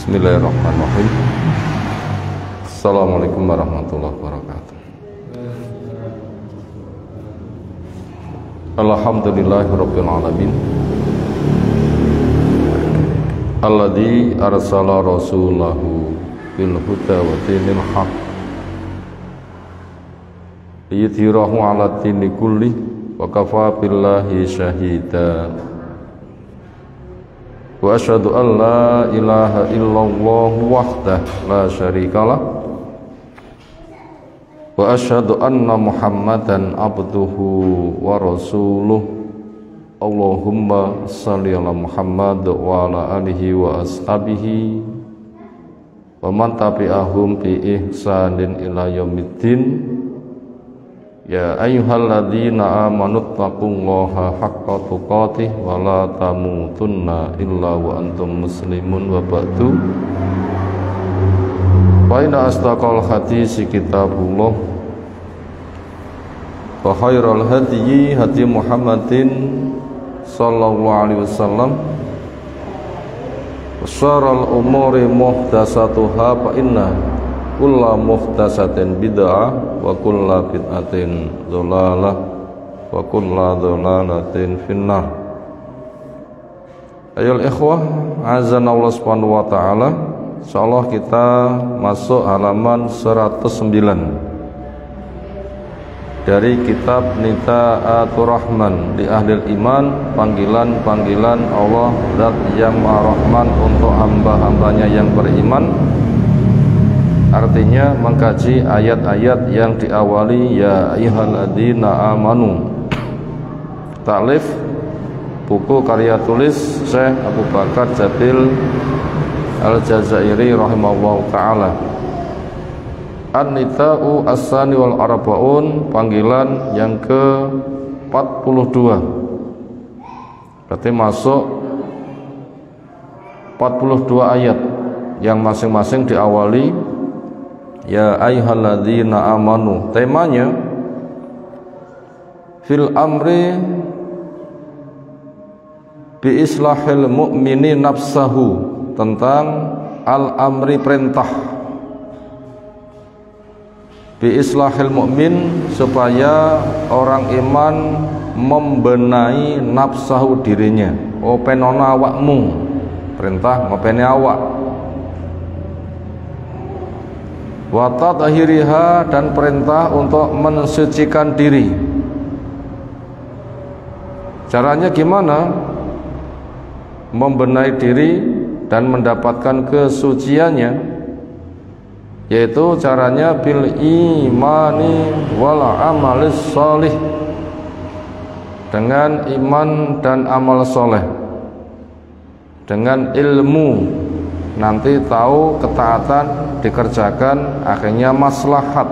Bismillahirrahmanirrahim. Assalamualaikum warahmatullahi wabarakatuh. Alhamdulillahirabbil alamin. Alladzi arsala rasulahu bil huda wa dinil haq liyudhhirahu 'ala dini kulli wa kafaa billahi syahida. Wa asyhadu an la ilaha illallah wahdahu la syarikalah wa asyhadu anna Muhammadan abduhu wa rasuluh. Allahumma shalli ala Muhammad wa ala alihi wa ashabihi wa man tabi'ahum bi ihsanin ila yaumiddin. Ya ayyuhalladzina amanu taqullaha haqqa tuqatih wa la tamutunna illa wa antum muslimun wa ba'du. Fa inna asdaqal hadisi kitabullah wa khairal hadyi hadi Muhammadin sallallahu alaihi wasallam wa syarrul umuri muhdatsatuha fa inna kulla muhdatsatin bid'ah wa kulla bid'atin dhalalah wa kulla dhalalatin finnar. Ayol ikhwah, azan Allah subhanahu wa ta'ala. Insyaallah kita masuk halaman 109 dari kitab Nidaatur Rahman di Ahlil Iman, panggilan-panggilan Allah Zat yang Maha Rahman untuk hamba-hambanya yang beriman. Artinya mengkaji ayat-ayat yang diawali ya ayyuhalladzina amanu. Taklif buku karya tulis Syekh Abu Bakar Jabil Al-Jazairi rahimahullahu ta'ala. An-Nida'u as-sani wal arba'un, panggilan yang ke-42. Berarti masuk 42 ayat yang masing-masing diawali ya ayyuhalladzina amanu. Temanya fil amri bi islahil mu'mini nafsahu, tentang al-amri perintah bi islahil mu'min, supaya orang iman membenahi nafsahu dirinya. Openona awakmu, perintah ngopeni awak. Wa tatahiriha, dan perintah untuk mensucikan diri. Caranya gimana membenahi diri dan mendapatkan kesuciannya? Yaitu caranya bil imani wal amalis sholih, dengan iman dan amal soleh, dengan ilmu, nanti tahu ketaatan dikerjakan, akhirnya maslahat.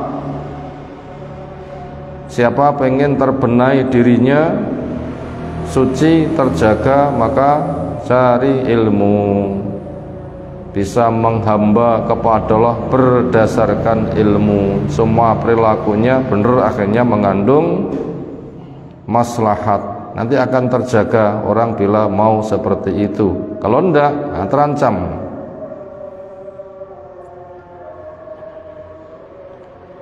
Siapa pengen terbenahi dirinya, suci, terjaga, maka cari ilmu, bisa menghamba kepada Allah berdasarkan ilmu. Semua perilakunya benar, akhirnya mengandung maslahat. Nanti akan terjaga orang bila mau seperti itu. Kalau enggak, terancam.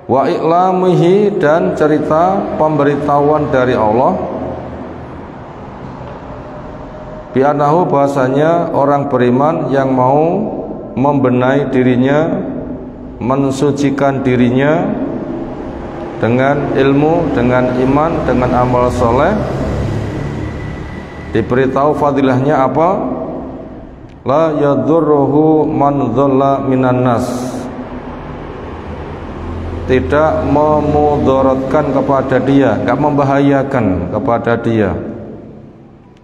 Wa i'lamihi, dan cerita pemberitahuan dari Allah bi'anahu, bahasanya orang beriman yang mau membenahi dirinya, mensucikan dirinya dengan ilmu, dengan iman, dengan amal soleh, diberitahu fadilahnya apa? La yadurruhu man dhalla minan nas, tidak memudaratkan kepada dia, enggak membahayakan kepada dia.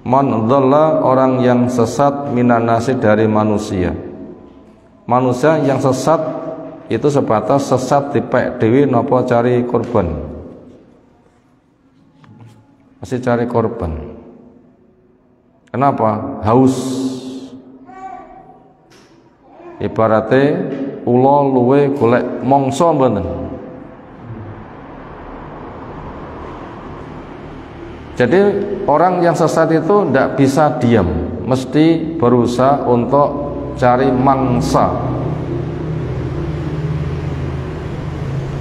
Man dhalla, orang yang sesat, minan nasi, dari manusia. Manusia yang sesat itu sebatas sesat dipek dewi napa cari korban. Masih cari korban. Kenapa? Haus. Ibaratnya ula luwe golek mangsa mboten. Jadi orang yang sesat itu tidak bisa diam, mesti berusaha untuk cari mangsa,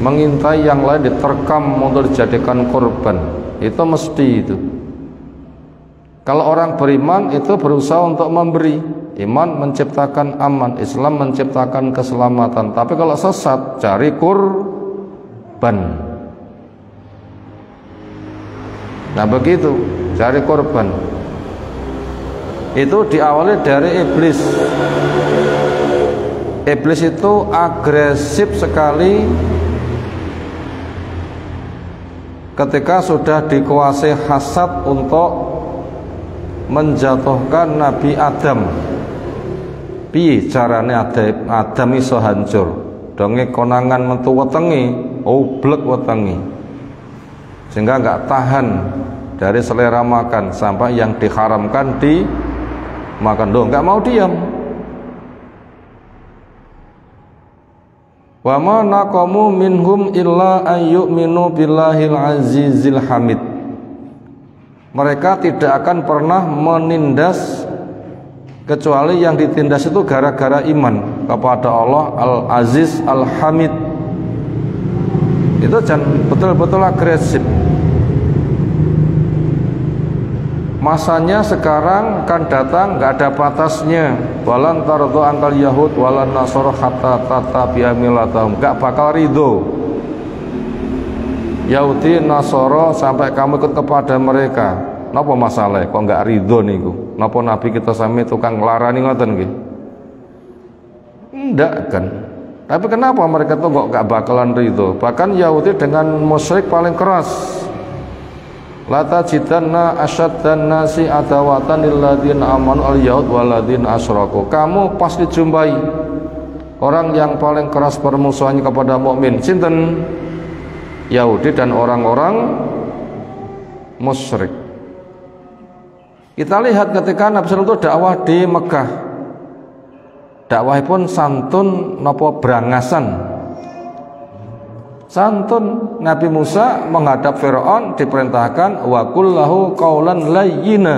mengintai yang lain diterkam untuk dijadikan korban. Itu mesti itu. Kalau orang beriman itu berusaha untuk memberi. Iman menciptakan aman, Islam menciptakan keselamatan. Tapi kalau sesat, cari korban. Nah begitu, cari korban. Itu diawali dari iblis. Iblis itu agresif sekali ketika sudah dikuasai hasad untuk menjatuhkan Nabi Adam. Piye carane Adam iso hancur? Donge konangan metu wetengi, oblek wetengi, sehingga nggak tahan dari selera makan sampai yang diharamkan dimakan. Loh, nggak mau diam. Wa ma naqamu minhum illa ayyuminu billahil azizil hamid. Mereka tidak akan pernah menindas kecuali yang ditindas itu gara-gara iman kepada Allah Al-Aziz Al-Hamid. Itu jangan betul-betul agresif. Masanya sekarang kan datang nggak ada batasnya. Walan tardu angkal Yahud walan Nasara hatta tatabi'a millatahum. Nggak bakal ridho Yahudi Nasara sampai kamu ikut kepada mereka. Napa masalah kok nggak ridho niku? Napa Nabi kita sami tukang nglarani ngoten nggih? Ndak kan. Tapi kenapa mereka tuh kok nggak bakalan ridho? Bahkan Yahudi dengan musyrik paling keras. La tajidanna asyaddan nasi adawatan lil ladzina amanu al yahud wal ladzina asyraku. Kamu pasti jumpai orang yang paling keras permusuhannya kepada mukmin. Sinten? Yahudi dan orang-orang musyrik. Kita lihat ketika Nabi SAW itu dakwah di Mekah, dakwah pun santun nopo berangasan. Santun. Nabi Musa menghadap Firaun diperintahkan wa qul lahu qaulan layyina.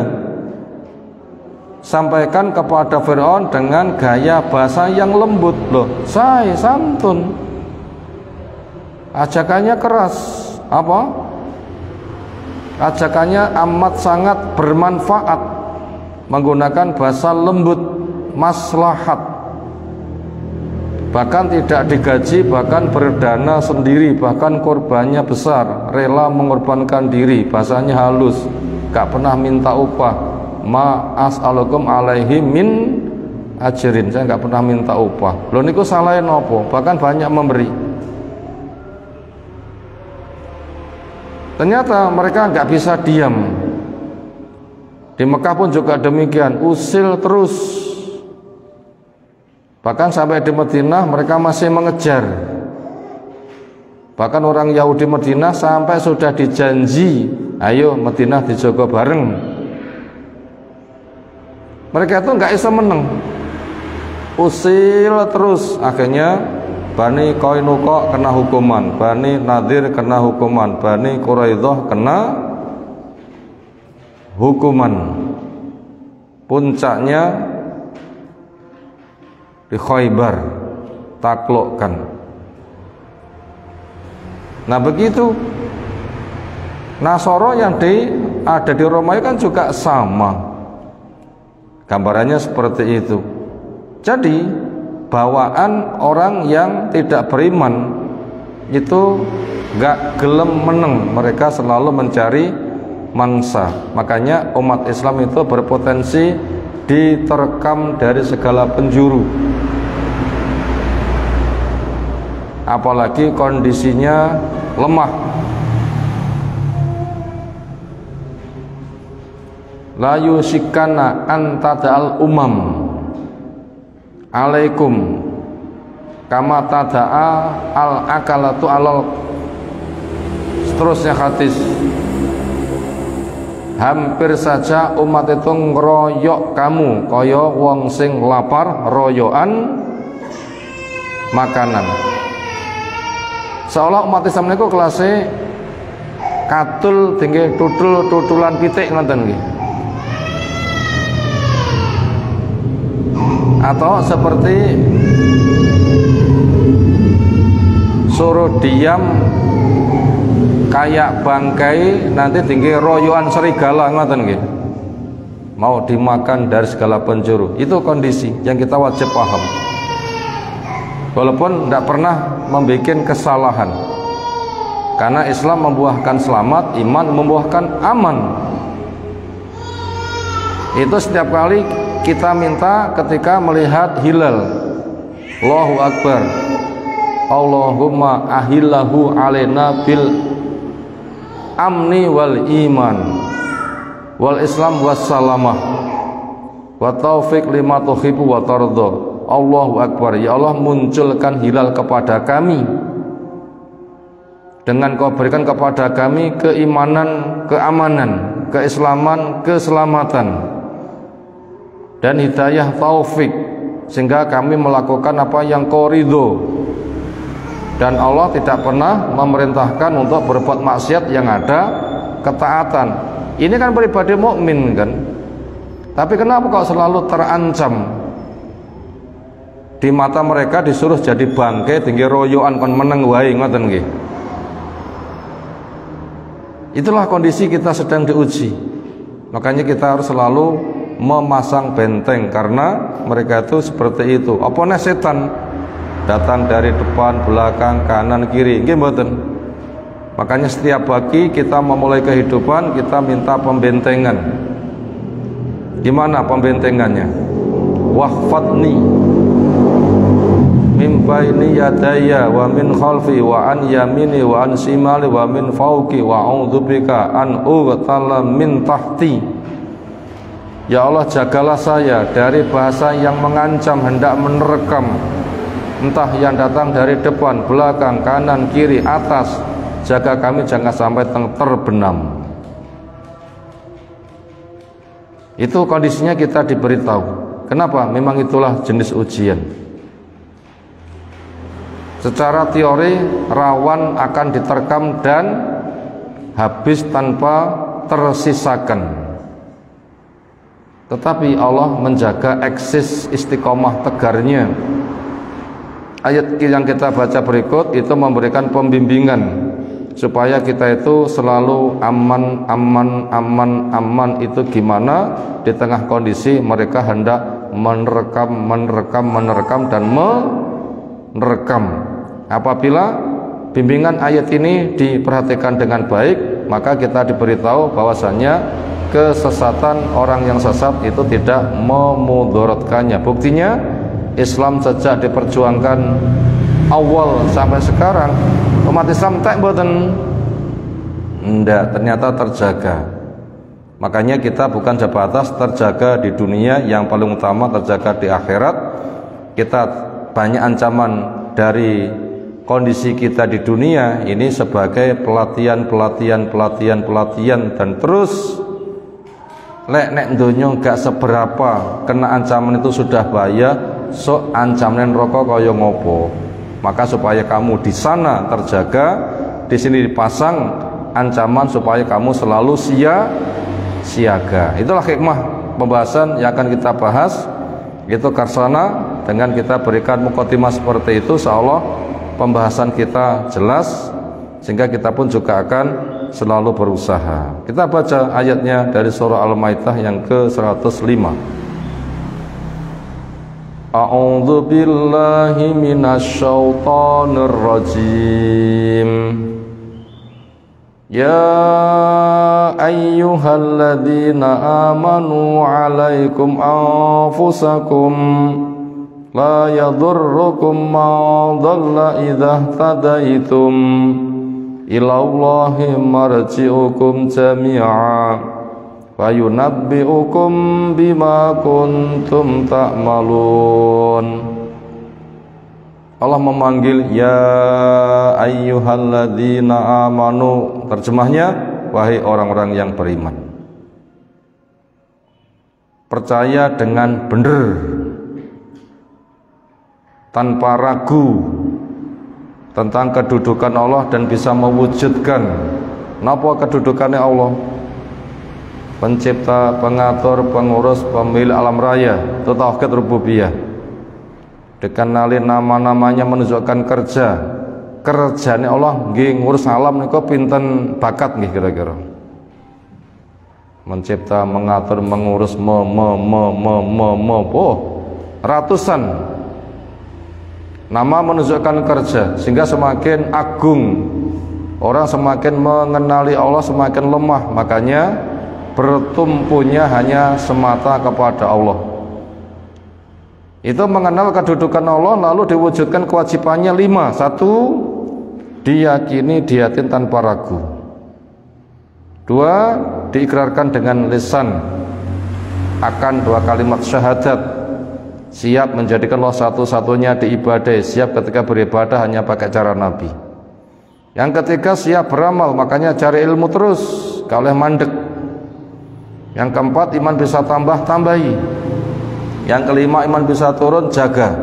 Sampaikan kepada Firaun dengan gaya bahasa yang lembut. Loh, saya santun. Ajakannya keras. Apa? Ajakannya amat sangat bermanfaat, menggunakan bahasa lembut, maslahat, bahkan tidak digaji, bahkan berdana sendiri, bahkan korbannya besar, rela mengorbankan diri, bahasanya halus, gak pernah minta upah. Ma as'alukum alaihi min ajrin, saya gak pernah minta upah. Loh niku salahin nopo, bahkan banyak memberi. Ternyata mereka nggak bisa diam. Di Mekah pun juga demikian, usil terus. Bahkan sampai di Madinah mereka masih mengejar. Bahkan orang Yahudi Madinah sampai sudah dijanji, ayo Madinah dijogo bareng. Mereka itu nggak bisa menang, usil terus. Akhirnya Bani Qainuqa kena hukuman, Bani Nadir kena hukuman, Bani Quraidah kena hukuman. Puncaknya di Khaybar, taklukkan. Nah begitu Nasoro yang ada di Romawi kan juga sama, gambarannya seperti itu. Jadi bawaan orang yang tidak beriman itu gak gelem meneng, mereka selalu mencari mangsa. Makanya umat Islam itu berpotensi diterkam dari segala penjuru, apalagi kondisinya lemah. La yusikana antada'al umam alaikum kama tada'a al akalatu alal. Seterusnya hadis, hampir saja umat itu ngeroyok kamu kaya wong sing lapar royokan makanan. Seolah umat Islam niku kelasé katul tinggi tutul-tutulan pitik ngoten nggih. Atau seperti suruh diam kayak bangkai nanti tinggi royoan serigala, ngoten nggih, mau dimakan dari segala penjuru. Itu kondisi yang kita wajib paham, walaupun tidak pernah membuat kesalahan, karena Islam membuahkan selamat, iman membuahkan aman. Itu setiap kali kita minta ketika melihat hilal, Allahu Akbar, Allahumma ahillahu alaina bil amni wal iman wal islam wassalamah wa taufiq lima tuhibbu wa tarda. Allahu Akbar, ya Allah, munculkan hilal kepada kami dengan Kau berikan kepada kami keimanan, keamanan, keislaman, keselamatan dan hidayah taufik, sehingga kami melakukan apa yang Kau ridho. Dan Allah tidak pernah memerintahkan untuk berbuat maksiat yang ada ketaatan. Ini kan pribadi mukmin kan. Tapi kenapa kok selalu terancam? Di mata mereka disuruh jadi bangkai tinggi royoan kon meneng wae, ngoten nggih. Itulah kondisi kita sedang diuji. Makanya kita harus selalu memasang benteng, karena mereka itu seperti itu. Apa nih setan datang dari depan, belakang, kanan, kiri, nggih mboten. Makanya setiap pagi kita memulai kehidupan, kita minta pembentengan. Gimana pembentengannya? Wahfadni min baini yadayya wa min khalfi wa an yamini wa an shimali wa min fawqi wa a'udzubika an ughtala min tahti. Ya Allah, jagalah saya dari bahasa yang mengancam hendak menerkam, entah yang datang dari depan, belakang, kanan, kiri, atas. Jaga kami jangan sampai terbenam. Itu kondisinya kita diberitahu. Kenapa? Memang itulah jenis ujian. Secara teori rawan akan diterkam dan habis tanpa tersisakan. Tetapi Allah menjaga eksis istiqomah tegarnya. Ayat yang kita baca berikut itu memberikan pembimbingan supaya kita itu selalu aman, aman, aman, aman. Itu gimana di tengah kondisi mereka hendak menerkam, menerkam, menerkam dan merekam. Apabila bimbingan ayat ini diperhatikan dengan baik, maka kita diberitahu bahwasanya kesesatan orang yang sesat itu tidak memudaratkannya. Buktinya Islam sejak diperjuangkan awal sampai sekarang, umat Islam tak mboten ndak, ternyata terjaga. Makanya kita bukan sebatas terjaga di dunia, yang paling utama terjaga di akhirat. Kita banyak ancaman dari kondisi kita di dunia ini sebagai pelatihan dan terus lek nek donya gak seberapa kena ancaman itu sudah bahaya, sok ancaman rokok kaya ngopo. Maka supaya kamu di sana terjaga, di sini dipasang ancaman supaya kamu selalu siaga. Itulah hikmah pembahasan yang akan kita bahas. Itu karsana dengan kita berikan mukadimah seperti itu, insyaallah pembahasan kita jelas, sehingga kita pun juga akan selalu berusaha. Kita baca ayatnya dari surah Al-Maidah yang ke-105. A'udzu billahi minasy syaithanir rajim. Ya ayyuhalladzina amanu 'alaikum anfusakum la yadurrukum man dhalla idza tadaitum ilallahi marji'ukum jami'a wa yunabbi'ukum bima kuntum ta'malun. Allah memanggil ya ayyuhalladzina amanu, terjemahnya wahai orang-orang yang beriman, percaya dengan benar tanpa ragu tentang kedudukan Allah dan bisa mewujudkan napa kedudukannya Allah, pencipta, pengatur, pengurus, pemilik alam raya. Itu tauhid rububiyah. dikenali nama-namanya menunjukkan kerjane Allah nggih ngurus alam niku pinten bakat nggih kira-kira. Mencipta, mengatur, mengurus ratusan nama menunjukkan kerja, sehingga semakin agung orang, semakin mengenali Allah semakin lemah, makanya bertumpunya hanya semata kepada Allah. Itu mengenal kedudukan Allah, lalu diwujudkan kewajibannya 5. 1, diyakini diyatin tanpa ragu. 2, diikrarkan dengan lisan akan 2 kalimat syahadat, siap menjadikan Allah satu-satunya diibadai, siap ketika beribadah hanya pakai cara Nabi. Yang ketiga, siap beramal, makanya cari ilmu terus, gak boleh mandek. Yang keempat, iman bisa tambahi. Yang kelima, iman bisa turun, jaga.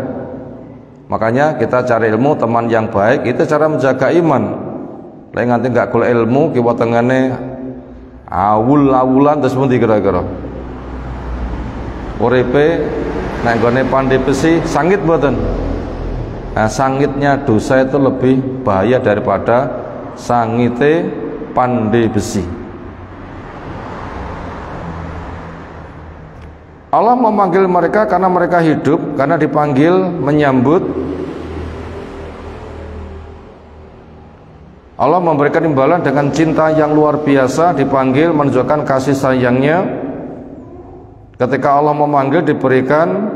Makanya kita cari ilmu, teman yang baik, itu cara menjaga iman. Lain nanti gak kula ilmu, kiwa tengane awul-awulan terus pun kira-kira. Uripe nek gone pandai besi sangit mboten. Nah, sangitnya dosa itu lebih bahaya daripada sangite pandai besi. Allah memanggil mereka karena mereka hidup, karena dipanggil menyambut. Allah memberikan imbalan dengan cinta yang luar biasa, dipanggil menunjukkan kasih sayangnya. Ketika Allah memanggil diberikan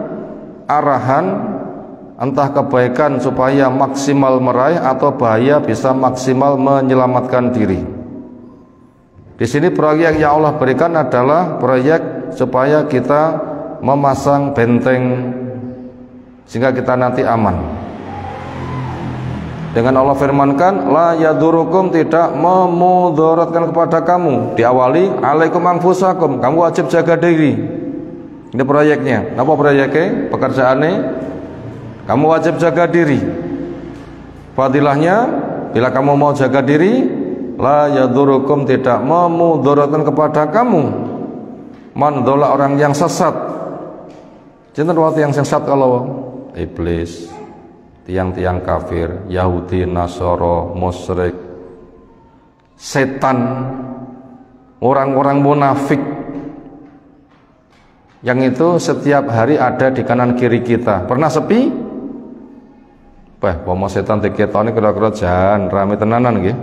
arahan, entah kebaikan supaya maksimal meraih atau bahaya bisa maksimal menyelamatkan diri. Di sini proyek yang Allah berikan adalah proyek supaya kita memasang benteng sehingga kita nanti aman. Dengan Allah firmankan, la yadurukum, tidak memudaratkan kepada kamu. Diawali alaikum anfusakum, kamu wajib jaga diri. Ini proyeknya. Apa proyeknya? Pekerjaannya, kamu wajib jaga diri. Fadilahnya, bila kamu mau jaga diri, la yadurukum, tidak memudaratkan kepada kamu. Man dola, orang yang sesat. Cinta waktu yang sesat kalau iblis, tiang-tiang kafir, Yahudi, Nasoro, musyrik, setan, orang-orang munafik, yang itu setiap hari ada di kanan kiri kita. Pernah sepi? Pomo setan diketoni kira-kira jangan rame tenanan nggih.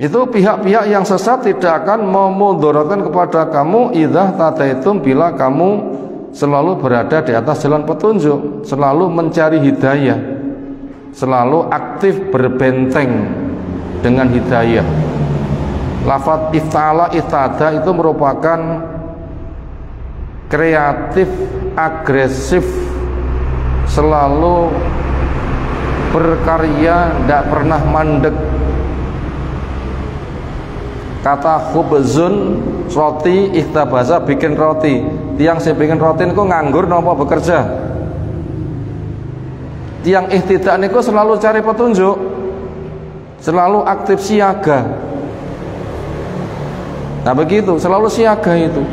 Itu pihak-pihak yang sesat tidak akan memudaratkan kepada kamu idza tataitum, bila kamu selalu berada di atas jalan petunjuk, selalu mencari hidayah, selalu aktif berbenteng dengan hidayah. Lafaz iftala iftada itu merupakan kreatif, agresif, selalu berkarya, tidak pernah mandek. Kata khubzun, roti, ikhtabasa, bikin roti. Tiang sing bikin roti niku nganggur napa bekerja? Tiang ihtidak niku selalu cari petunjuk, selalu aktif siaga. Nah begitu, selalu siaga itu.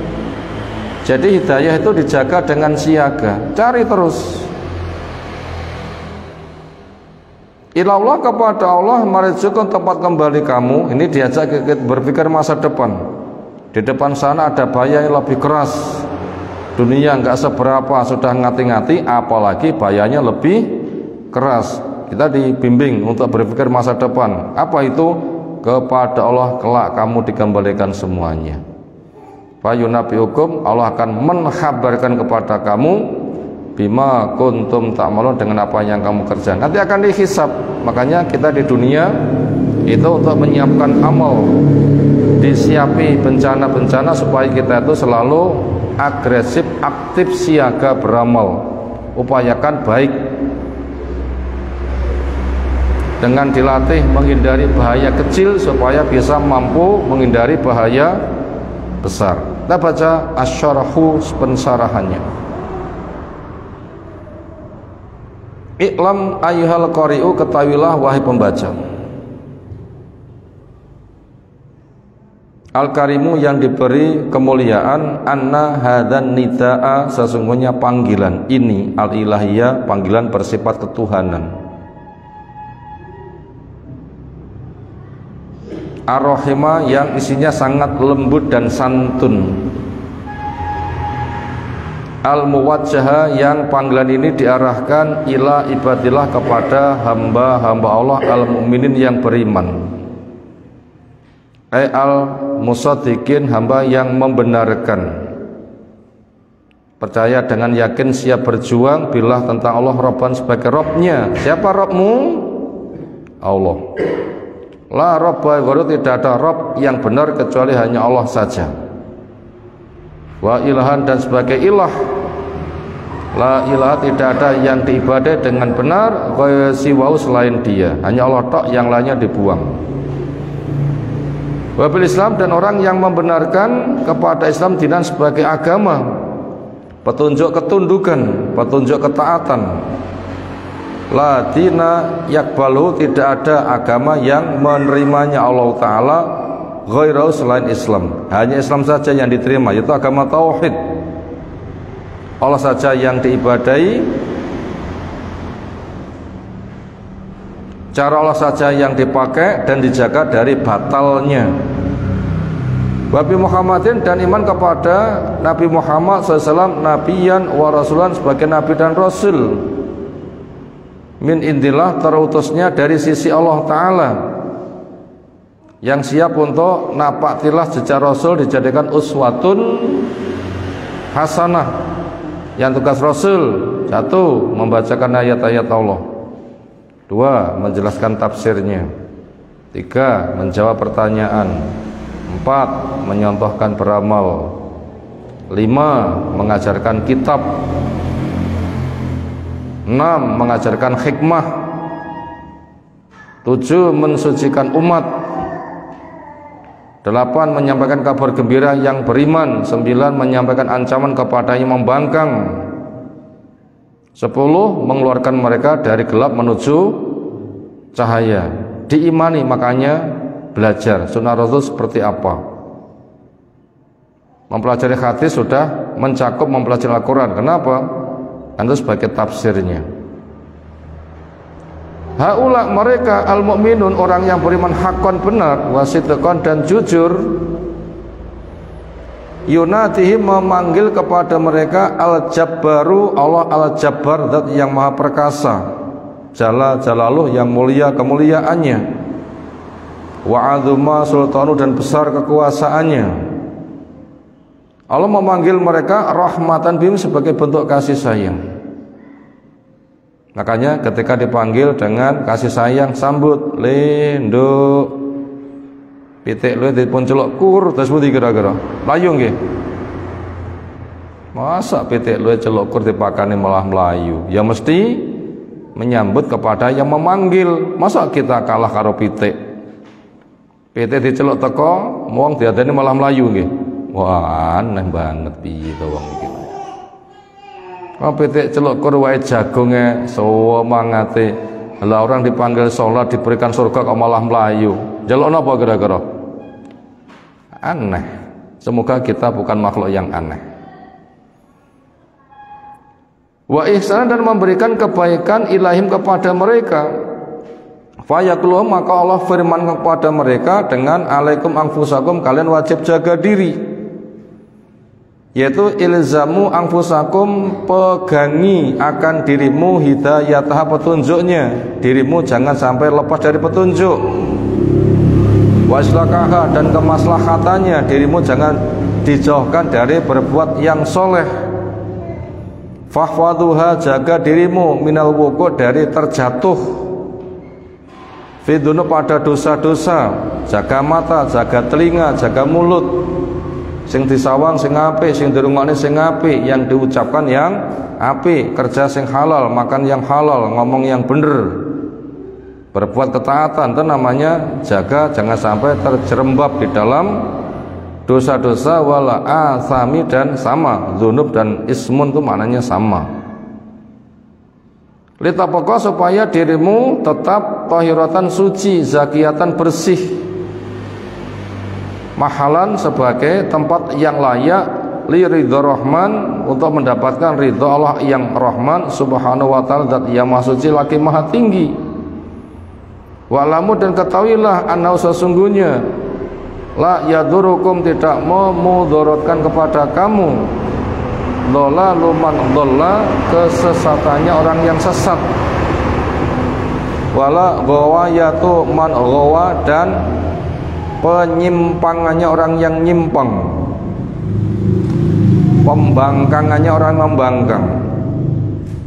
Jadi hidayah itu dijaga dengan siaga, cari terus. Ilallah, kepada Allah marji'ukum, tempat kembali kamu. Ini diajak berpikir masa depan. Di depan sana ada bahaya yang lebih keras. Dunia nggak seberapa, sudah ngati-ngati, apalagi bahayanya lebih keras. Kita dibimbing untuk berpikir masa depan. Apa itu? Kepada Allah kelak kamu dikembalikan semuanya. Fayunabbi'ukum, Allah akan menghabarkan kepada kamu bima kuntum ta'malun, dengan apa yang kamu kerjakan. Nanti akan dihisab. Makanya kita di dunia itu untuk menyiapkan amal, disiapi bencana-bencana supaya kita itu selalu agresif, aktif, siaga beramal. Upayakan baik dengan dilatih menghindari bahaya kecil supaya bisa mampu menghindari bahaya besar. Kita baca asyarahu, pensarahannya. I'lam ayyuhal qari'u, ketahuilah wahai pembaca, Al-Karimu yang diberi kemuliaan, anna hadan nida'a sesungguhnya panggilan ini, al-ilahiyah panggilan bersifat ketuhanan, ar-rahimah yang isinya sangat lembut dan santun, al-muwajjaha yang panggilan ini diarahkan ila ibadillah kepada hamba-hamba Allah al-mu'minin yang beriman, al-musaddiqin hamba yang membenarkan, percaya dengan yakin siap berjuang billah tentang Allah Rabban sebagai Rabbnya. Siapa Rabbmu? Allah. La Rabba ghairu, tidak ada Rabb yang benar kecuali hanya Allah saja. Wa ilahan dan sebagai ilah, la ilaha tidak ada yang diibadai dengan benar siwau selain dia, hanya Allah tok, yang lainnya dibuang. Wabil Islam dan orang yang membenarkan kepada Islam dinan sebagai agama, petunjuk ketundukan, petunjuk ketaatan. La dina yakbalu, tidak ada agama yang menerimanya Allah Ta'ala ghairau selain Islam, hanya Islam saja yang diterima, yaitu agama tauhid. Allah saja yang diibadai, cara Allah saja yang dipakai dan dijaga dari batalnya. Wabi Muhammadin dan iman kepada Nabi Muhammad SAW nabiyan wa rasulan sebagai nabi dan rasul, min indillah terutusnya dari sisi Allah Ta'ala, yang siap untuk napak tilah jejak rasul dijadikan uswatun hasanah. Yang tugas rasul, satu, membacakan ayat-ayat Allah, dua, menjelaskan tafsirnya, tiga, menjawab pertanyaan, empat, menyontohkan beramal, lima, mengajarkan kitab, enam, mengajarkan hikmah, tujuh, mensucikan umat, delapan, menyampaikan kabar gembira yang beriman, sembilan, menyampaikan ancaman kepada yang membangkang, sepuluh, mengeluarkan mereka dari gelap menuju cahaya. Diimani, makanya belajar sunnah Rasul seperti apa. Mempelajari hadis sudah mencakup mempelajari Al-Quran. Kenapa? Itu sebagai tafsirnya. Haula mereka al-mu'minun, orang yang beriman hakon benar, wasidqon dan jujur, yunatihim memanggil kepada mereka al-jabbaru, Allah al-jabbar, zat yang maha perkasa, jala jalaluh yang mulia kemuliaannya, wa'adzuma sultanu dan besar kekuasaannya. Allah memanggil mereka rahmatan bihim sebagai bentuk kasih sayang. Makanya ketika dipanggil dengan kasih sayang, sambut linduk pitik lu dipun celok kur terus budi kira-kira melayu nggih. Masa pitik lu celok kur dipakani malah melayu? Ya mesti menyambut kepada yang memanggil. Masa kita kalah karo pitik? Pitik dicelok teko wong diadani malah melayu nggih. Wah, aneh banget piye to wong iki. Kok pitik celok kur wae jagonge semangate. Lah orang dipanggil sholat diberikan surga kok malah melayu. Jaluk napa kira-kira? Aneh. Semoga kita bukan makhluk yang aneh. Wa ihsan dan memberikan kebaikan ilahim kepada mereka. Fayaqulu maka Allah firman kepada mereka dengan alaikum anfusakum, kalian wajib jaga diri. Yaitu ilzamu anfusakum, pegangi akan dirimu hidayatah petunjuknya, dirimu jangan sampai lepas dari petunjuk. Waslakaha dan kemaslahatannya, dirimu jangan dijauhkan dari berbuat yang soleh. Fahwaduha, jaga dirimu minal wuku, dari terjatuh fidunu pada dosa-dosa. Jaga mata, jaga telinga, jaga mulut, sing disawang sing apik, sing dirungokne sing apik, yang diucapkan yang apik, kerja sing halal, makan yang halal, ngomong yang bener, berbuat ketaatan. Itu namanya jaga, jangan sampai terjerembab di dalam dosa-dosa. Wala asami, dan sama dzunub dan ismun itu maknanya sama. Litapoko, supaya dirimu tetap tahiratan suci, zakiyatan bersih. mahalan sebagai tempat yang layak li ridha rahman, untuk mendapatkan ridha Allah yang rahman subhanahu wa ta'ala, zat yang maha suci lagi maha tinggi. Wa'lamu, dan ketahuilah, annahu sesungguhnya, la yadurukum, tidak memudaratkan kepada kamu, dhalalu man dhalla, kesesatannya orang yang sesat, wala ghawayatu man ghawa, dan penyimpangannya orang yang nyimpang, pembangkangannya orang membangkang,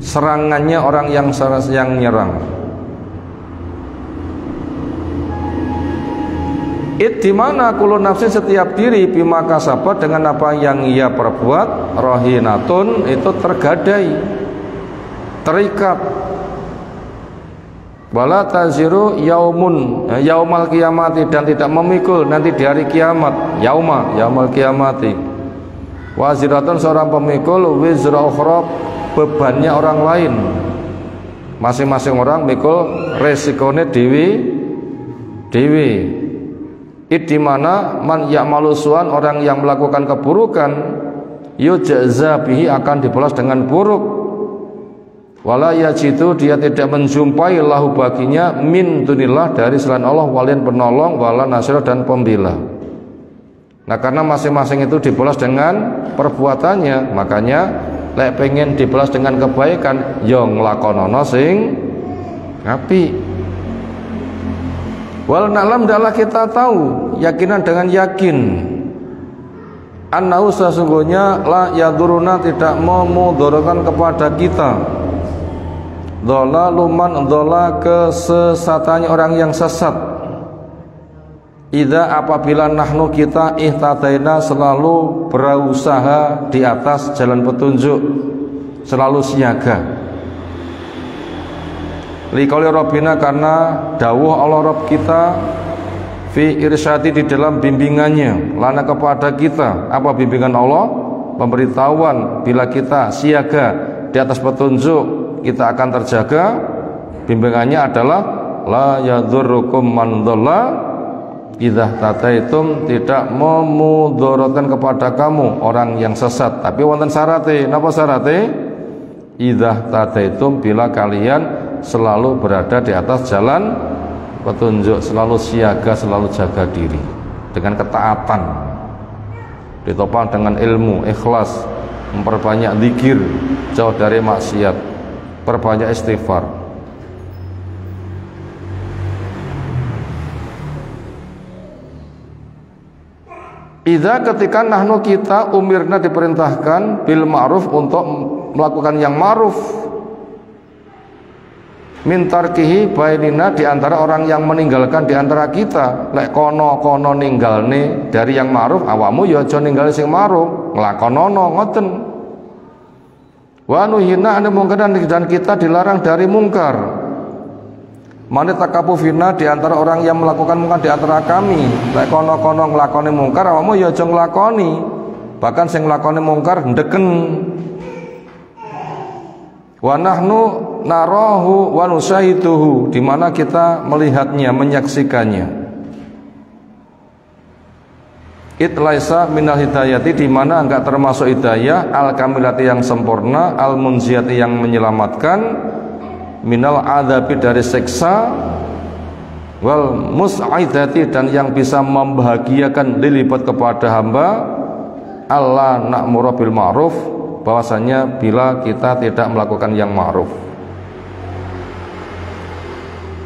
serangannya orang yang nyerang. Di mana kullu nafsin, setiap diri, bima kasabat, dengan apa yang ia perbuat, rahinatun, itu tergadai, terikat. Wala taziru yaumal kiamati, dan tidak memikul nanti di hari kiamat, yaumal kiamati. Waziratun, seorang pemikul, wizra ukhra, bebannya orang lain. Masing-masing orang mikul resikonya dewi. Di mana man ya'malu su'an, orang yang melakukan keburukan, yujza bihi, akan dibalas dengan buruk. Wala yajidu, dia tidak menjumpai lahu baginya, min dunillah, dari selain Allah, walian penolong, wala nasir, dan pembela. Nah, karena masing-masing itu dibalas dengan perbuatannya, makanya lek pengen dibalas dengan kebaikan, yo nglakonono sing apik. Wal na'lam, adalah kita tahu, yakinan dengan yakin, annahu sesungguhnya, la yaduruna, tidak memudaratkan kepada kita, dhalalu man dhalla, kesesatannya orang yang sesat, idza, apabila nahnu kita, ihtadaina, selalu berusaha di atas jalan petunjuk, selalu siaga. Liqauli Rabbina, karena dawuh Allah Rabb kita, fi irsyadi, di dalam bimbingannya, lana, kepada kita. Apa bimbingan Allah? Pemberitahuan, bila kita siaga di atas petunjuk, kita akan terjaga. Bimbingannya adalah la yadurrukum man dhalla idza tataitum, tidak memudaratkan kepada kamu orang yang sesat. Tapi wonten syarate. Napa syarate? Idza tataitum, bila kalian selalu berada di atas jalan petunjuk, selalu siaga, selalu jaga diri dengan ketaatan, ditopang dengan ilmu, ikhlas, memperbanyak zikir, jauh dari maksiat, perbanyak istighfar. Idza, ketika nahnu kita, umirna, diperintahkan, bil ma'ruf, untuk melakukan yang ma'ruf, min tarkihi bainina, di antara orang yang meninggalkan di antara kita. Lek kono ninggalne dari yang ma'ruf, awamu ya aja ninggal sing ma'ruf, nglakonono ngoten. Wa nuhina anil mungkar, dan kita dilarang dari mungkar. Manit takapu fina, di antara orang yang melakukan mungkar di antara kami. Lek kono nglakoni mungkar, awamu ya aja nglakoni, bahkan sing nglakoni mungkar ndeken. Wa nahnu narahu wa nusyahiduhu, di mana kita melihatnya, menyaksikannya. It laisa minal hidayati, di mana enggak termasuk hidayah, al kamilati, yang sempurna, al munziyati, yang menyelamatkan, minal adabi, dari siksa, wal mus'aidati, dan yang bisa membahagiakan, dilipat kepada hamba, Allah na'muru bil ma'ruf, bahwasanya bila kita tidak melakukan yang ma'ruf.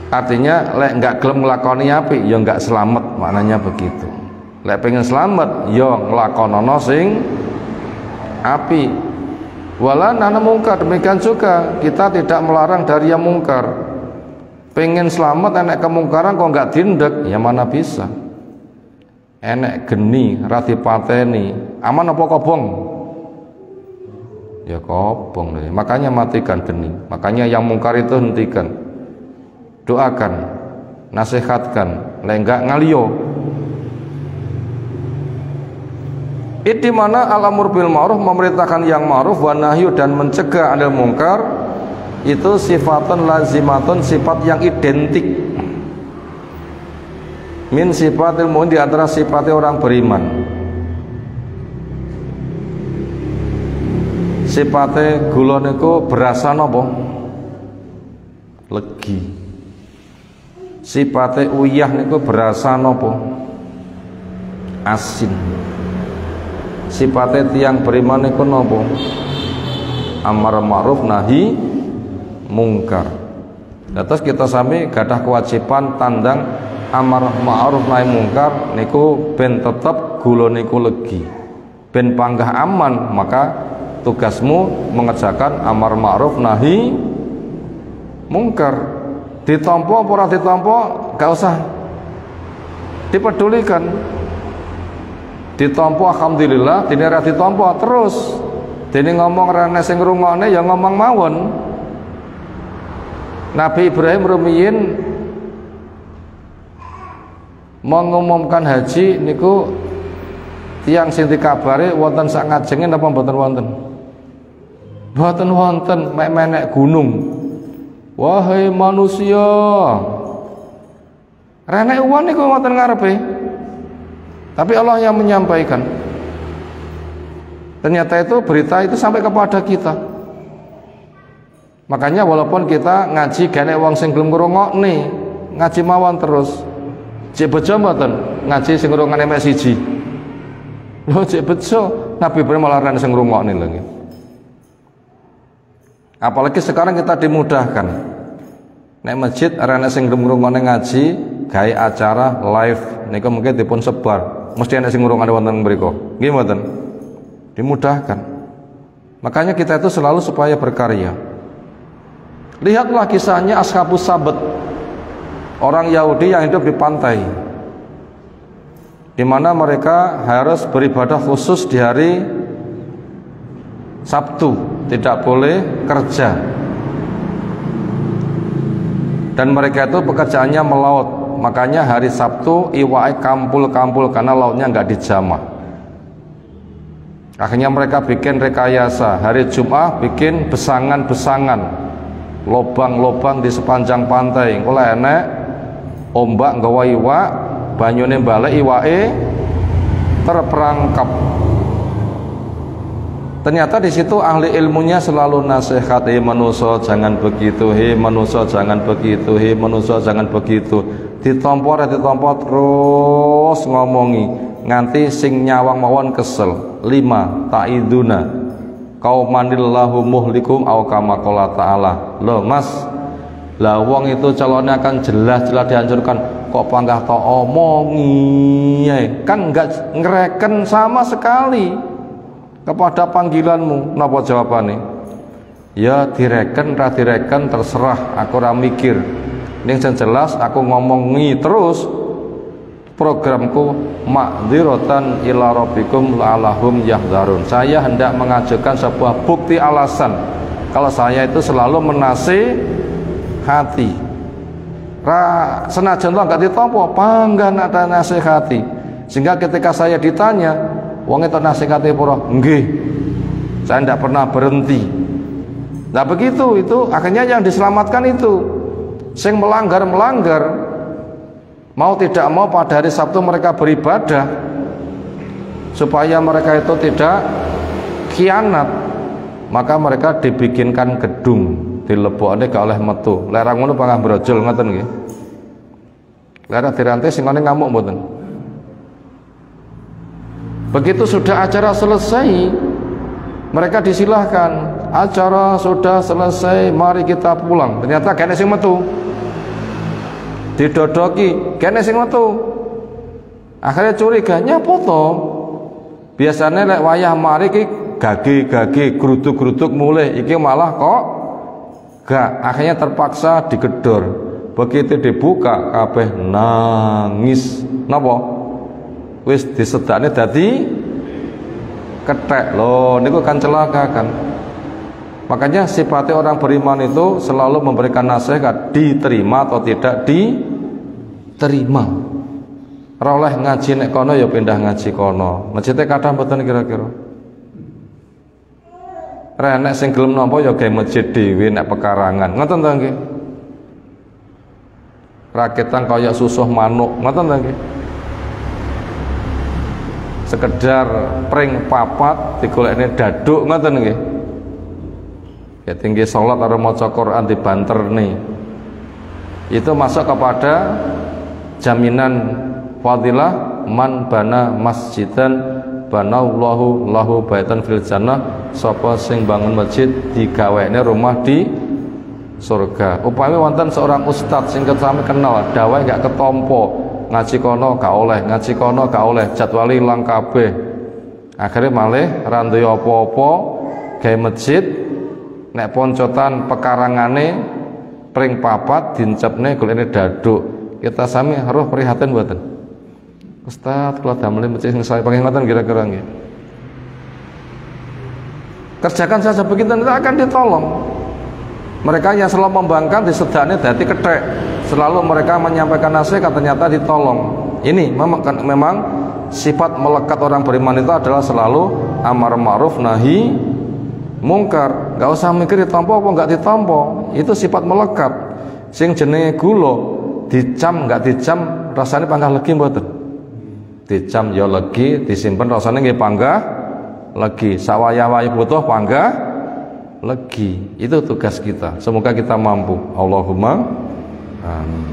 Artinya lek enggak gelem nglakoni apik ya enggak selamat, maknanya begitu. Lek pengen selamat ya nglakonono sing apik. Wala nana mungkar, demikian juga kita tidak melarang dari yang mungkar. Pengen selamat enek kemungkaran kok enggak dindek, ya mana bisa. Enek geni ra dipateni, aman apa kobong? Ya kobong deh. Makanya matikan geni. Makanya yang mungkar itu hentikan, doakan, nasihatkan, lenggak ngaliyo. Di mana al-amr bil ma'ruf, memerintahkan yang ma'ruf, wa nahyu, dan mencegah anil mungkar, itu sifatun lazimatun, sifat yang identik. Min sifatil mu'min, di antara sifatnya orang beriman. Sifatnya gula niku berasa napa? Legi. Sifatnya uyah niku berasa napa? Asin. Sifatnya tiang beriman niku napa? Amar ma'ruf nahi mungkar. Terus kita sami gadah kewajiban tandang amar ma'ruf nahi mungkar niku ben tetep gula niku legi. Ben panggah aman, maka tugasmu mengerjakan amar ma'ruf nahi mungkar. Ditampa apa ora ditampa gak usah dipedulikan. Ditampa alhamdulillah, dene ora ditampa terus. Dene ngomong rene sing ngrungokne ya ngomong mawon. Nabi Ibrahim rumiyin mengumumkan haji niku tiyang sing dikabari wonten sak ngajenge napa mboten wonten? Mboten wonten, mek menek gunung. Wahai manusia, renek uwan niku wonten ngarepe. Tapi Allah yang menyampaikan. Ternyata itu berita itu sampai kepada kita. Makanya walaupun kita ngaji gene wong sing gelem ngrungokne, ngaji mawon terus. Cek bejo mboten ngaji sing ngrungokne mek siji. Lho cek bejo, Nabi Ibrahim malah rene sing ngrungokne lho. Apalagi sekarang kita dimudahkan. Nek masjid rene sing gelem ngrungokne ngaji, gawe acara live niku mungkin dipun sebar. Mesti ana sing ngrungokne wonten mriku. Nggih mboten? Dimudahkan. Makanya kita itu selalu supaya berkarya. Lihatlah kisahnya Ashabus Sabt, orang Yahudi yang hidup di pantai, di mana mereka harus beribadah khusus di hari Sabtu, tidak boleh kerja. Dan mereka itu pekerjaannya melaut, makanya hari Sabtu iwae kampul-kampul karena lautnya nggak dijamah. Akhirnya mereka bikin rekayasa, hari Jumat bikin besangan-besangan, lobang-lobang di sepanjang pantai. Oleh enek ombak nggawa iwak, banyune balik iwake terperangkap. Ternyata di situ ahli ilmunya selalu nasihat, hei manusia jangan begitu, hei manusia jangan begitu, hei manusia jangan begitu. Ditampa terus ngomongi nganti sing nyawang mawon kesel. 5 ta'iduna qaumanillahu muhlikum aw kama qala ta'ala. Loh Mas, lah wong itu calonnya akan jelas-jelas dihancurkan, kok panggah to omongi kan enggak ngereken sama sekali kepada panggilanmu. Napa jawabane? Ya direken ra direken terserah, aku ora mikir. Ning jelas aku ngomongi terus programku ma'dziratan ila rabbikum la'allahum yahdharun. Saya hendak mengajukan sebuah bukti alasan kalau saya itu selalu menasihati. Senajan enggak ditampa panggah ada nasihati. Sehingga ketika saya ditanya, wong itu nasihati pura, nggih. Saya tidak pernah berhenti. Nah begitu, itu akhirnya yang diselamatkan itu sing melanggar mau tidak mau pada hari Sabtu mereka beribadah supaya mereka itu tidak khianat, maka mereka dibikinkan gedung dilebokne gak oleh metu. Lerang ngono pangah brojol ngoten nggih. Lerang dirantai singone ngamuk mboten. Begitu sudah acara selesai, mereka disilahkan, acara sudah selesai, mari kita pulang. Ternyata kene sing metu. Didodoki kene sing metu. Akhirnya curiga, nyapa to? Biasanya lek wayah mari ki gage-gage gruduk-gruduk mulih, iki malah kok gak. Akhirnya terpaksa digedor. Begitu dibuka kabeh nangis. Napa? Wis disedakne dadi kethek. Loh niku kan celaka kan. Makanya sifatnya orang beriman itu selalu memberikan nasihat, diterima atau tidak diterima. Oleh ngaji nek kono ya pindah ngaji kono. Masjidnya kathah mboten kira-kira. Renek sing gelem nampa ya gawe masjid dhewe nek pekarangan. Ngoten to nggih. rakitan kaya susuh manuk, ngoten nggih. Sekedar pring papat digolekne daduk, ngoten nggih. Ya tinggi salat karo maca Quran dibanterni. Itu masuk kepada jaminan fadilah man bana masjidan banallahu lahu baitan fil jannah, sapa sing bangun masjid digawekne rumah di surga. Upami wonten seorang ustadz sing sami kenal dawuh gak ketompo, ngaji kono gak oleh, ngaji kono gak oleh, jadwal ilang kabeh. Akhire malih ra duwe apa-apa gawe masjid, nek poncotan pekarangane pring papat dincepne golekne daduk. Kita sami harus prihatin mboten? Ustaz, kalau damel masjid sing saya pakai ngoten kira-kira nggih. Kerjakan saja begitu nanti akan ditolong. Mereka yang selalu membangkang disedakne dadi kethek. Selalu mereka menyampaikan nasihat ternyata ditolong. Ini memang sifat melekat orang beriman itu adalah selalu amar ma'ruf nahi mungkar. Enggak usah mikir ditampa apa enggak ditampa. Itu sifat melekat. Sing jenenge gula dicam enggak dicam rasane panggah legi mboten. Dicam ya legi, disimpen rasane nggih panggah legi. Sawaya-waya butuh panggah legi. Itu tugas kita. Semoga kita mampu. Allahumma amin.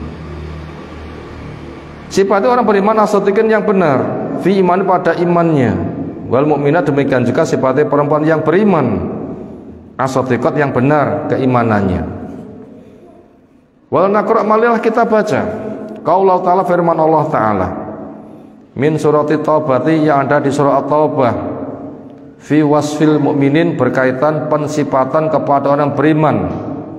Sifatnya orang beriman as-shadiqin yang benar, fi iman pada imannya. Wal mukminat demikian juga sifatnya perempuan yang beriman, as-shadiqat yang benar keimanannya. Wal naqra malilah kita baca qaul ta'ala, firman Allah taala min surati taubati yang ada di surah at-taubah fi wasfil mukminin, berkaitan pensifatan kepada orang beriman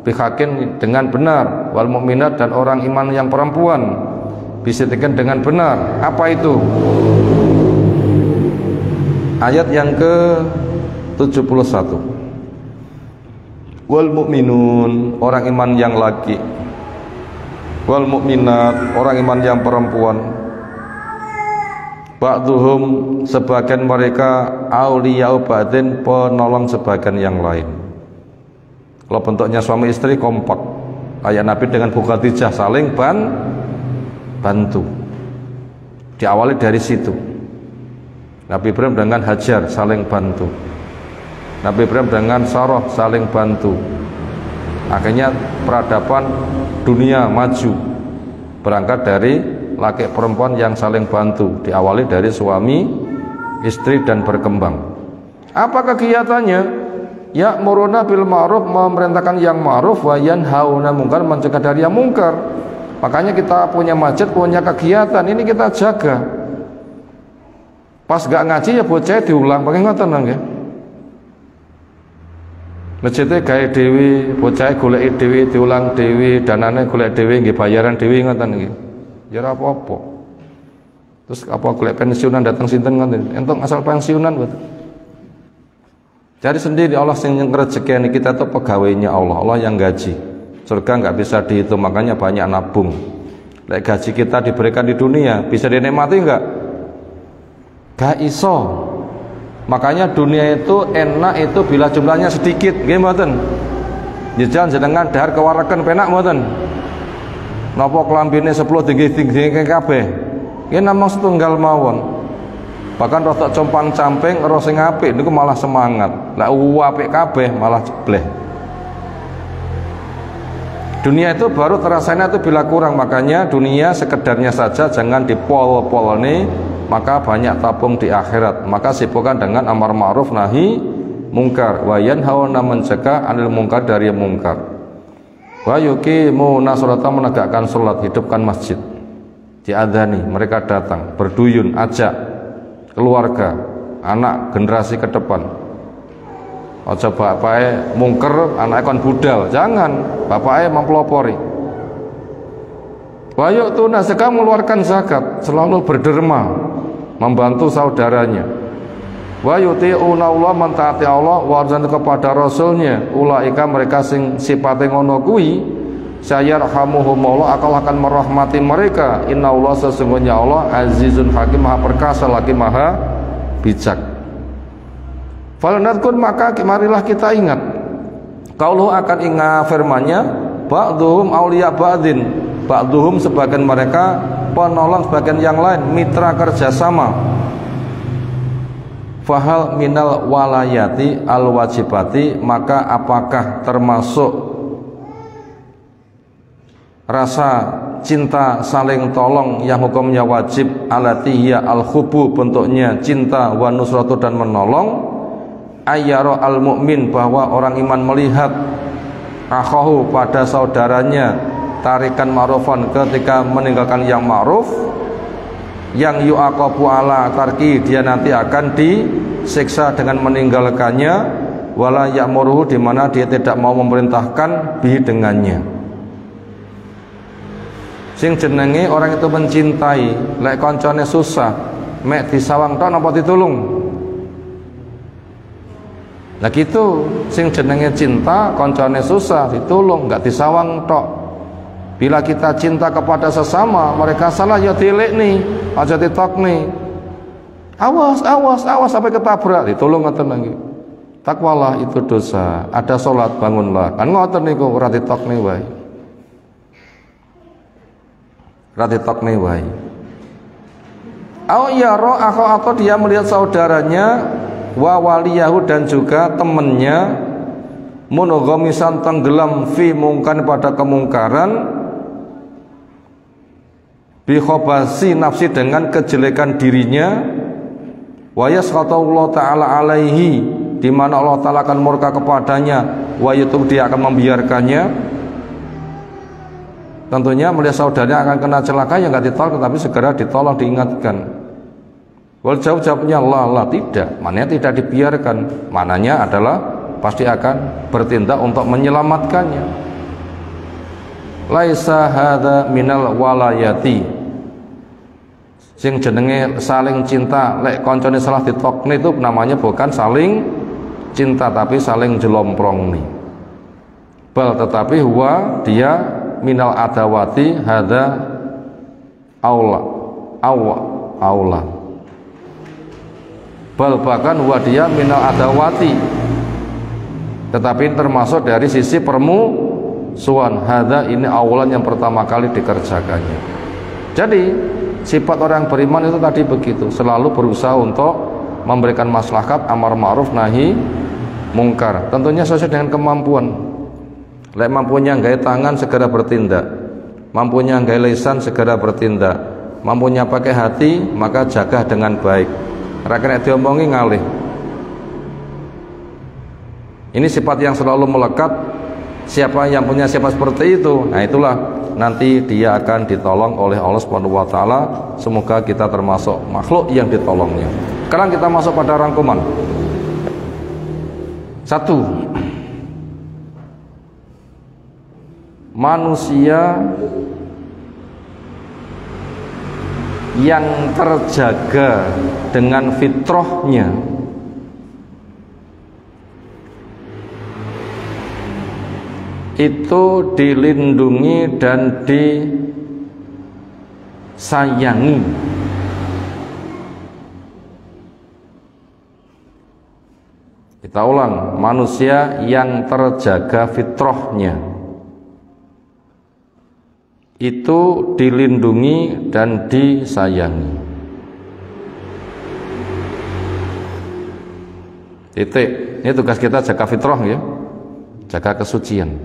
bihakin dengan benar, wal mukminat dan orang iman yang perempuan bisitikan dengan benar. Apa itu? Ayat yang ke-71. Wal mukminun, orang iman yang laki, wal mukminat, orang iman yang perempuan, ba'duhum, sebagian mereka, auliya'u ba'din, penolong sebagian yang lain. Kalau bentuknya suami istri kompak, kayak Nabi dengan Bu Khadijah saling bantu. Diawali dari situ. Nabi Ibrahim dengan Hajar saling bantu. Nabi Ibrahim dengan Sarah saling bantu. Akhirnya peradaban dunia maju berangkat dari laki perempuan yang saling bantu, diawali dari suami istri dan berkembang. Apa kegiatannya? Ya muruna bil ma'ruf, memerintahkan yang ma'ruf, wa yanhauna munkar, mencegah dari yang mungkar. Makanya kita punya masjid, punya kegiatan ini kita jaga. Pas gak ngaji ya bocah diulang, pakai ngoten nggih. Masjidnya gawe dewi, bocah goleki dewi, diulang dewi, danane golek dewi, nggih bayaran dewi ngoten nggih. Ya ora apa-apa. Terus apa golek pensiunan datang sinten ngoten. Entuk asal pensiunan mboten. Cari sendiri, Allah sing ngrezekeni kita tuh pegawainya Allah, Allah yang gaji. Surga nggak bisa dihitung, makanya banyak nabung. Lek gaji kita diberikan di dunia, bisa dinikmati nggak? Gak iso. Makanya dunia itu enak itu bila jumlahnya sedikit, nggih mboten? Jajan jenengan dahar kewaraken penak mboten? Napa klambine 10 tinggi-tinggi kabeh? Nggih namung setunggal mawon. Bahkan rotok compang-camping ora sing apik niku malah semangat. Lah apik kabeh malah jebleh. Dunia itu baru terasanya itu bila kurang, makanya dunia sekedarnya saja, jangan dipol-pol nih, maka banyak tabung di akhirat. Maka sibukkan dengan amar ma'ruf nahi mungkar, wa yanhauna, mencegah anil mungkar, dari mungkar. Wa yuqimuna sholata, menegakkan salat, hidupkan masjid. Diadzani, mereka datang, berduyun, ajak keluarga, anak, generasi ke depan. Aja bapake mungker, anake kon budal, jangan. Bapake mempelopori. Wa yu'tuna zakat, mengeluarkan zakat, selalu berderma, membantu saudaranya. Wa yuti'una Allah, mentaati Allah, wa arzan kepada Rasulnya. Ulaika, mereka sing sifate ngono kuwi, sayarhamuhumullah, akan merahmati mereka. Inna Allah, sesungguhnya Allah azizun hakim, maha perkasa lagi maha bijak. Falanadkur, maka marilah kita ingat. Qauluhu, akan ingat firman-Nya, ba'dhum auliya ba'din, ba'duhum sebagian mereka penolong sebagian yang lain, mitra kerjasama. Fahal minal walayati al wajibati, maka apakah termasuk rasa cinta saling tolong yang hukumnya wajib, alatiyya al khubu, bentuknya cinta, wa nusratu dan menolong, ayyara al mu'min, bahwa orang iman melihat akhahu pada saudaranya tarikan ma'rufan, ketika meninggalkan yang ma'ruf, yang yu'aqabu ala tarki, dia nanti akan disiksa dengan meninggalkannya, wala ya'muruhu, di mana dia tidak mau memerintahkan bihi dengannya. Sing jenenge orang itu mencintai, lek koncone susah mek disawang tok napa ditulung. Lah gitu, sing jenenge cinta koncone susah ditulung, enggak disawang tok. Bila kita cinta kepada sesama, mereka salah ya dilek nih, aja ditok nih. Awas, awas, awas sampai ketabrak, ditulung ngoten lagi. Takwalah itu dosa. Ada salat bangunlah. Kan ngoten niku ora ditok nih wae. Ora ditok nih wae. Au yara atau dia melihat saudaranya wa waliyahu, dan juga temannya monogomisan tenggelam fi mungkan pada kemungkaran, bi khobasi nafsi, dengan kejelekan dirinya, wa yasqatullahu ta'ala alaihi, di mana Allah Ta'ala akan murka kepadanya, wa yutub, dia akan membiarkannya. Tentunya melihat saudaranya akan kena celaka, yang enggak ditolong, tetapi segera ditolong, diingatkan. Wal jawabnya Allah tidak, maknanya tidak dibiarkan, maknanya adalah pasti akan bertindak untuk menyelamatkannya. Laisa hadza minal walayati, sing jenenge saling cinta lek koncone salah ditokne itu namanya bukan saling cinta, tapi saling jelomprong nih. Bal, tetapi huwa, dia minal adawati, hadza aula. Bal, bahkan huwa, dia minal adawati, tetapi termasuk dari sisi permusuhan. Hadza, ini awalan yang pertama kali dikerjakannya. Jadi sifat orang beriman itu tadi begitu, selalu berusaha untuk memberikan maslahat, amar ma'ruf nahi mungkar, tentunya sesuai dengan kemampuan. Lek mampunya nggawe tangan, segera bertindak. Mampunya nggawe lisan, segera bertindak. Mampunya pakai hati, maka jaga dengan baik. Ra kena diomongi ngalih. Ini sifat yang selalu melekat. Siapa yang punya sifat seperti itu, nah itulah nanti dia akan ditolong oleh Allah Subhanahu wa taala. Semoga kita termasuk makhluk yang ditolongnya. Sekarang kita masuk pada rangkuman. 1. Manusia yang terjaga dengan fitrahnya itu dilindungi dan disayangi. Kita ulang, manusia yang terjaga fitrahnya itu dilindungi dan disayangi. Titik. Ini tugas kita, jaga fitrah ya, jaga kesucian.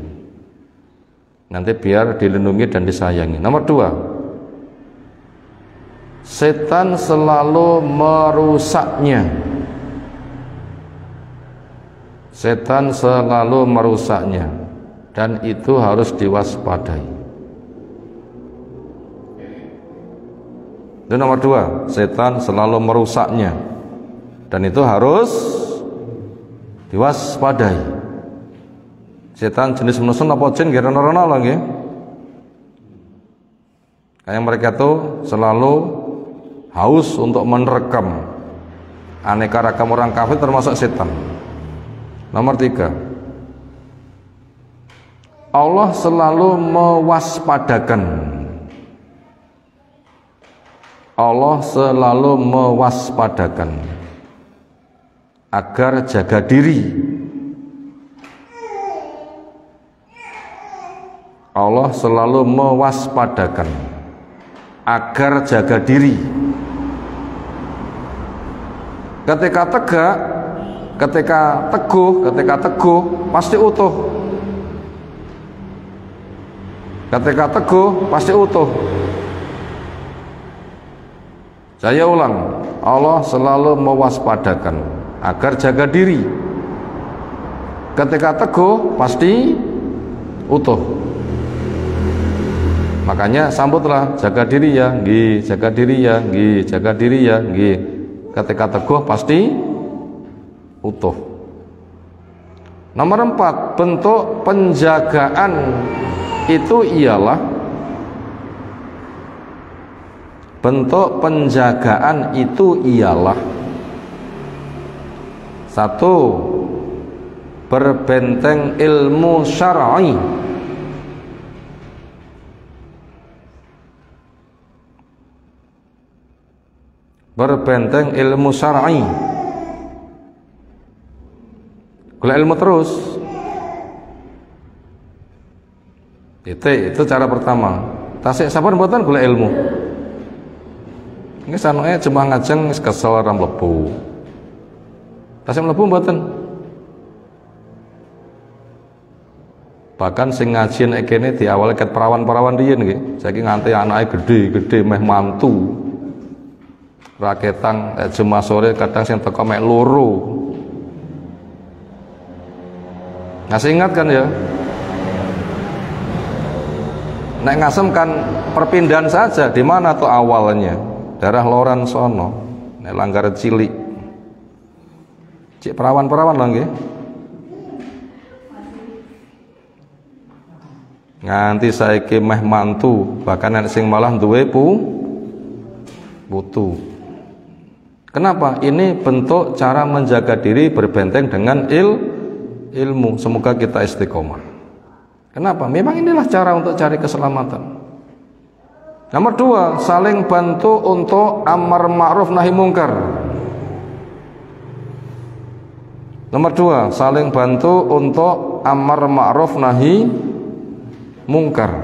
Nanti biar dilindungi dan disayangi. Nomor 2, setan selalu merusaknya. Setan selalu merusaknya, dan itu harus diwaspadai. Itu nomor 2, setan selalu merusaknya, dan itu harus diwaspadai. Setan jenis manusia apa jin kira-kira lagi. Kayak mereka tuh selalu haus untuk menerkam aneka ragam orang kafir, termasuk setan. Nomor 3, Allah selalu mewaspadakan. Allah selalu mewaspadakan agar jaga diri. Allah selalu mewaspadakan agar jaga diri. Ketika tegak, ketika teguh pasti utuh. Ketika teguh pasti utuh. Saya ulang, Allah selalu mewaspadakan agar jaga diri. Ketika teguh pasti utuh. Makanya sambutlah, jaga diri ya, nggih, jaga diri ya, nggih, jaga diri ya, nggih. Ketika teguh pasti utuh. Nomor 4, bentuk penjagaan itu ialah satu, berbenteng ilmu syar'i. Berbenteng ilmu syar'i. Golek ilmu terus. Itu cara pertama. Tasik sabar mboten golek ilmu. Nggih sanoke cuma ngajeng wis kesel ora mlebu. Tasik mlebu mboten. Bahkan sing ngaji nek kene diawali ket perawan-perawan riyen nggih. Saiki nganti anake gede-gede meh mantu. Raketang Jumat sore kadang sing teko mek loro. Ngasih ingat kan ya? Nek ngasem kan perpindahan saja, di mana tuh awalnya? Daerah Loran sono, nek Langgar Cilik. Cik perawan-perawan lho nggih. Nganti saiki meh mantu, bahkan nek sing malah duwe putu. Kenapa? Ini bentuk cara menjaga diri berbenteng dengan ilmu. Semoga kita istiqomah. Kenapa? Memang inilah cara untuk cari keselamatan. Nomor 2, saling bantu untuk amar ma'ruf nahi mungkar. Nomor 2, saling bantu untuk amar ma'ruf nahi mungkar.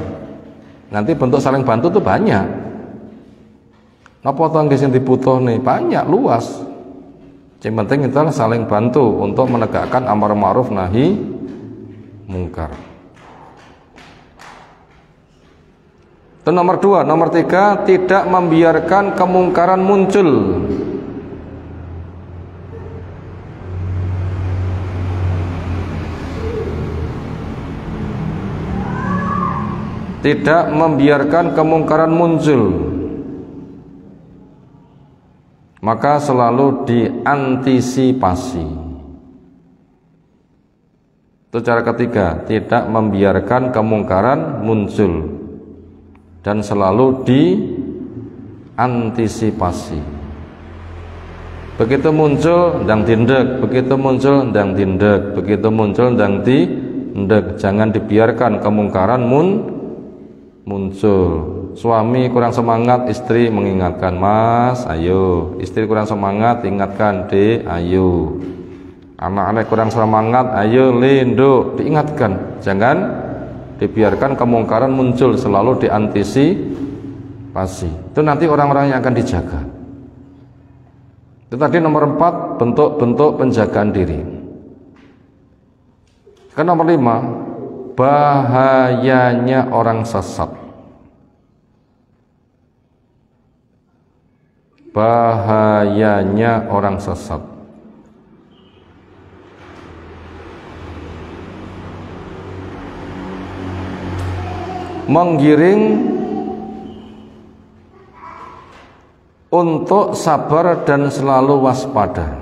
Nanti bentuk saling bantu itu banyak. Napa to nggih sing dibutuh nih? Banyak, luas. Yang penting kita saling bantu untuk menegakkan amar ma'ruf nahi mungkar. Itu nomor 2. Nomor 3, tidak membiarkan kemungkaran muncul. Tidak membiarkan kemungkaran muncul. Maka selalu diantisipasi. Itu cara ketiga, tidak membiarkan kemungkaran muncul dan selalu diantisipasi. Begitu muncul ndang tindak, begitu muncul ndang tindak, begitu muncul ndang tindak. Jangan dibiarkan kemungkaran muncul. Suami kurang semangat, istri mengingatkan, Mas, ayo. Istri kurang semangat, ingatkan, Dek, ayo. Anak-anak kurang semangat, ayo Lindo, diingatkan. Jangan dibiarkan kemungkaran muncul, selalu diantisipasi. Itu nanti orang-orang yang akan dijaga. Itu tadi nomor 4, bentuk-bentuk penjagaan diri. Kan nomor 5, bahayanya orang sesat. Bahayanya orang sesat. Menggiring untuk sabar dan selalu waspada.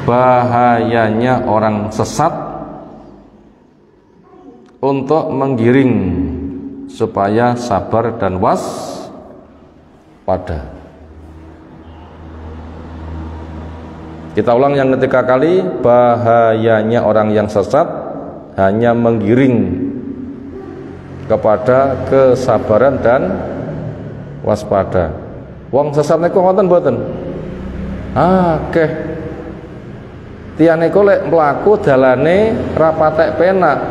Bahayanya orang sesat untuk menggiring supaya sabar dan waspada. Kita ulang yang ketiga kali, bahayanya orang yang sesat hanya menggiring kepada kesabaran dan waspada. Wong sesat niku wonten mboten? Akeh. Tiyang niku lek mlaku dalane ra patek penak.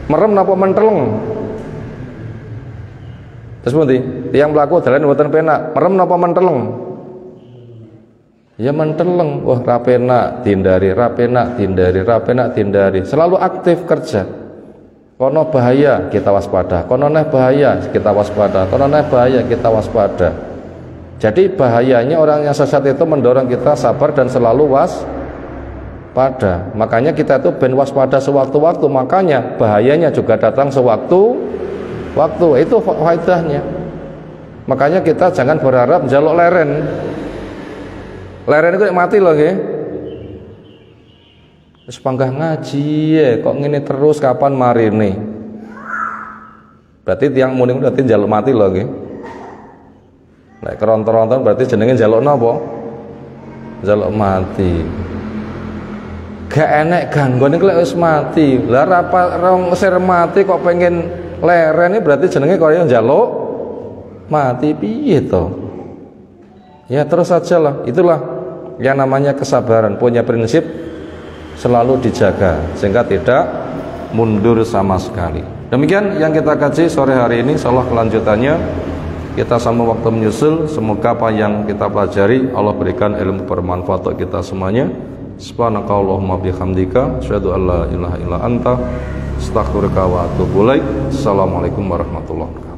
Merem napa menteleng? Terus pundi? Tiyang mlaku dalane mboten penak, merem napa menteleng? Ya menteleng. Wah, ra penak dihindari, ra penak dihindari, ra penak dihindari. Selalu aktif kerja. Kono bahaya kita waspada, kono neh bahaya kita waspada, kono neh bahaya kita waspada. Jadi bahayanya orang yang sesat itu mendorong kita sabar dan selalu waspada. Makanya kita itu ben waspada sewaktu-waktu. Makanya bahayanya juga datang sewaktu-waktu. Itu faedahnya. Makanya kita jangan berharap njaluk leren. Leren itu mati loh nggih. Wis panggah ngaji kok ngene terus kapan marine. Berarti tiyang muni berarti njaluk mati loh nggih. Nek kerontor-rontor berarti jenenge njaluk napa? Njaluk mati. Gak enek ganggon iki lek wis mati. Lah rong sir mati kok pengen leren iki berarti jenenge kaya njaluk mati piye to? Ya terus saja lah. Itulah yang namanya kesabaran, punya prinsip selalu dijaga sehingga tidak mundur sama sekali. Demikian yang kita kaji sore hari ini. Insyaallah kelanjutannya kita sama waktu menyusul. Semoga apa yang kita pelajari Allah berikan ilmu bermanfaat untuk kita semuanya. Subhanakallahumma bihamdika asyhadu an la ilaha illa anta astaghfiruka wa atubu ilaik. Assalamualaikum warahmatullahi wabarakatuh.